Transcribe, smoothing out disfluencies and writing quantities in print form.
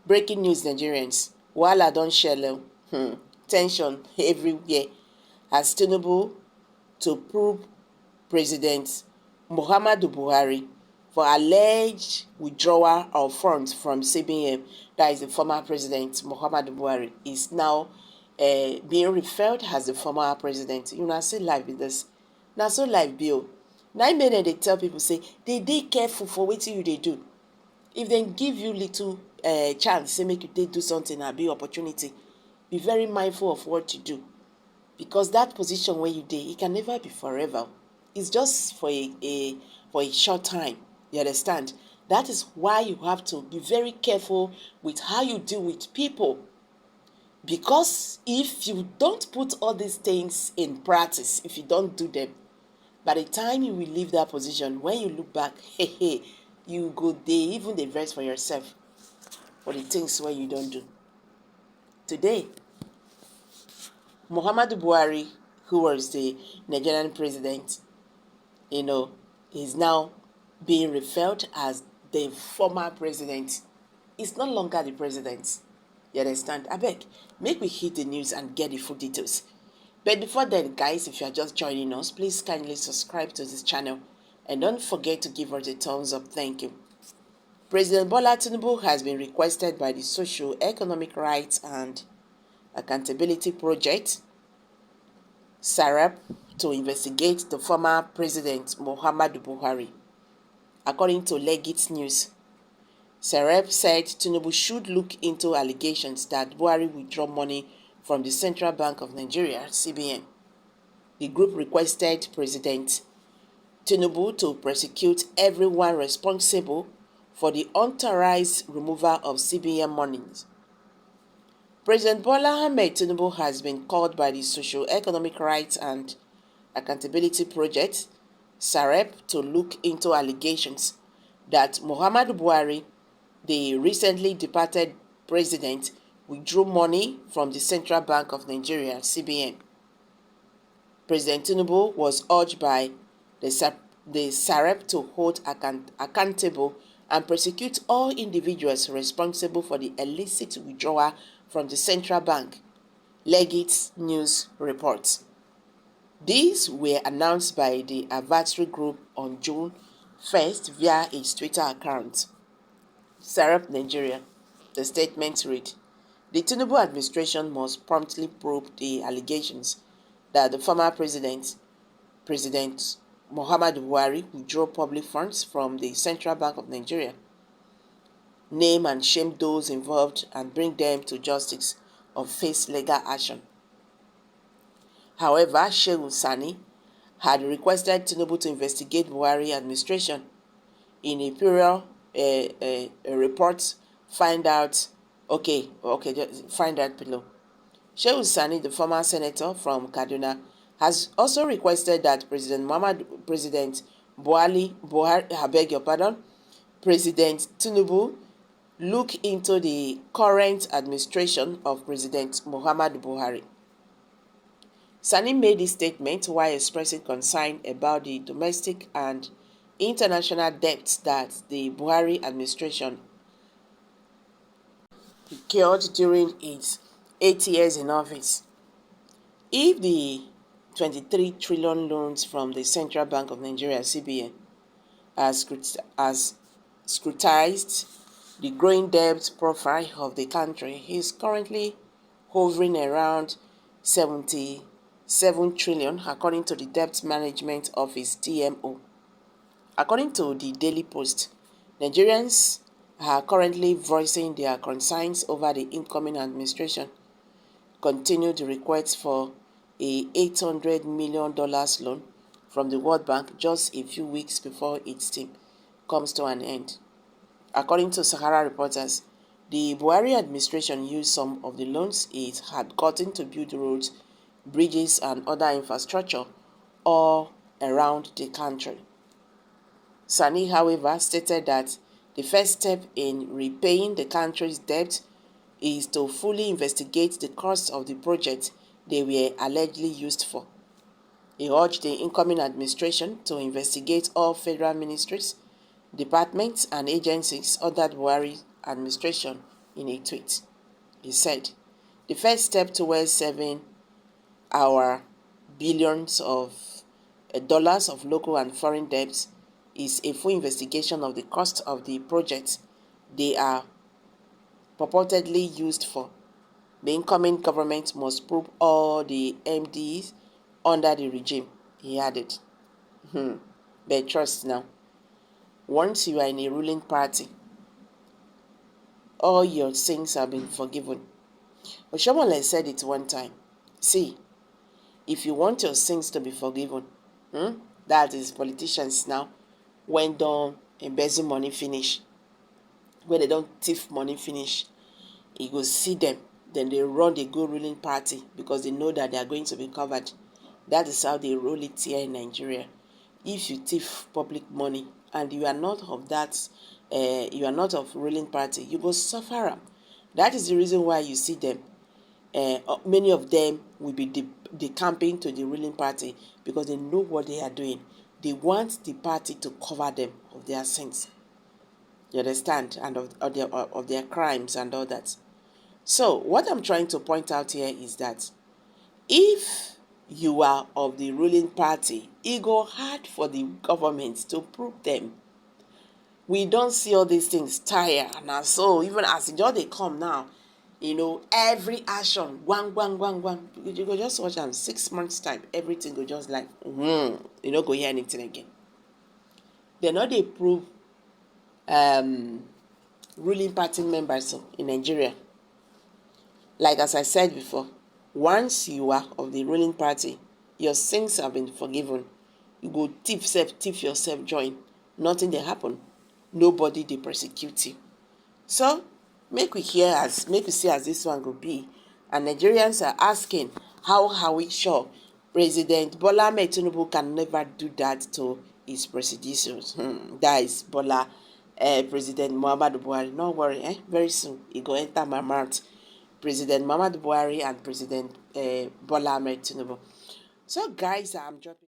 Breaking news, Nigerians. Wahala don shele. Tension everywhere as Tinubu to prove President Muhammadu Buhari for alleged withdrawal of funds from CBN, that is the former president Muhammadu Buhari, is now being referred as the former president. You know, see live with this. Now so live bill. Now im make dem dey tell people say dey careful for wetin you dey do. If dem give you little chance say make you take do something abi opportunity, be very mindful of what you do, because that position where you dey, it can never be forever. It's just for a short time. You understand? That is why you have to be very careful with how you deal with people, because if you don't put all these things in practice, if you don't do them, by the time you will leave that position, when you look back, you go dey even dey vex for yourself for the things wey you don do. Today, Muhammadu Buhari, who was the Nigerian president, is now being referred as the former president. He's no longer the president. You understand? Abeg, make we hit the news and get the full details. But before then, guys, if you are just joining us, please kindly subscribe to this channel and don't forget to give us a thumbs up. Thank you. President Bola Tinubu has been requested by the Social Economic Rights and Accountability Project, SARAP, to investigate the former president Muhammadu Buhari. According to Legit News, SARAP said Tinubu should look into allegations that Buhari withdraw money from the Central Bank of Nigeria, CBN. The group requested President Tinubu to prosecute everyone responsible for the unauthorized removal of CBN monies. President Bola Ahmed Tinubu has been called by the Social Economic Rights and Accountability Project, SAREP, to look into allegations that Muhammadu Buhari, the recently departed president, withdrew money from the Central Bank of Nigeria, CBN. President Tinubu was urged by the SAREP to hold accountable and prosecute all individuals responsible for the illicit withdrawal from the central bank, Legit News reports. These were announced by the advisory group on June 1st via its Twitter account. SAREP Nigeria. The statement read, the Tinubu administration must promptly probe the allegations that the former President Muhammadu Buhari withdrew public funds from the Central Bank of Nigeria, name and shame those involved, and bring them to justice or face legal action. However, Shehu Sani had requested Tinubu to investigate Buhari administration. In a period a report, find out below. Shehu Sani, the former senator from Kaduna, has also requested that President President Tinubu look into the current administration of President Muhammadu Buhari. Sani made this statement while expressing concern about the domestic and international debts that the Buhari administration incurred during its 8 years in office. If the 23 trillion loans from the Central Bank of Nigeria, CBN, has scrutinized the growing debt profile of the country, is currently hovering around 77 trillion, according to the Debt Management Office, DMO. According to the Daily Post, Nigerians are currently voicing their concerns over the incoming administration continued request for a $800 million loan from the World Bank just a few weeks before its term comes to an end. According to Sahara reporters, the Buhari administration used some of the loans it had gotten to build roads, bridges, and other infrastructure all around the country. Sani, however, stated that the first step in repaying the country's debt is to fully investigate the cost of the project they were allegedly used for. He urged the incoming administration to investigate all federal ministries, departments, and agencies under the Buhari administration in a tweet. He said, the first step towards saving our billions of dollars of local and foreign debts is a full investigation of the cost of the project they are purportedly used for. The incoming government must prove all the MDs under the regime, he added. But trust now, once you are in a ruling party, all your sins have been forgiven. Oshomole said it one time. See, if you want your sins to be forgiven, that is politicians now, when don't embezzle money finish, when they don't thief money finish, you go see them, then they run the good ruling party because they know that they are going to be covered. That is how they roll it here in Nigeria. If you thief public money and you are not of that, you are not of ruling party, you go suffer am. That is the reason why you see them. Many of them will be decamping to the ruling party because they know what they are doing. They want the party to cover them of their sins. You understand? And of their crimes and all that. So what I'm trying to point out here is that if you are of the ruling party, it go hard for the government to prove them. We don't see all these things tire. And so even as they come now, every action, one. You go just watch them 6 months time, everything go just like, you go hear anything again. They know they prove ruling party members in Nigeria. Like as I said before, once you are of the ruling party, your sins have been forgiven. You go thief yourself, join. Nothing they happen. Nobody they persecute you. So make we see as this one go be. And Nigerians are asking, how are we sure President Bola Ahmed Tinubu can never do that to his predecessors? That is President Muhammadu Buhari. No worry, very soon he go enter my mouth. President Muhammadu Buhari and President Bola Ahmed Tinubu. So guys, I'm dropping.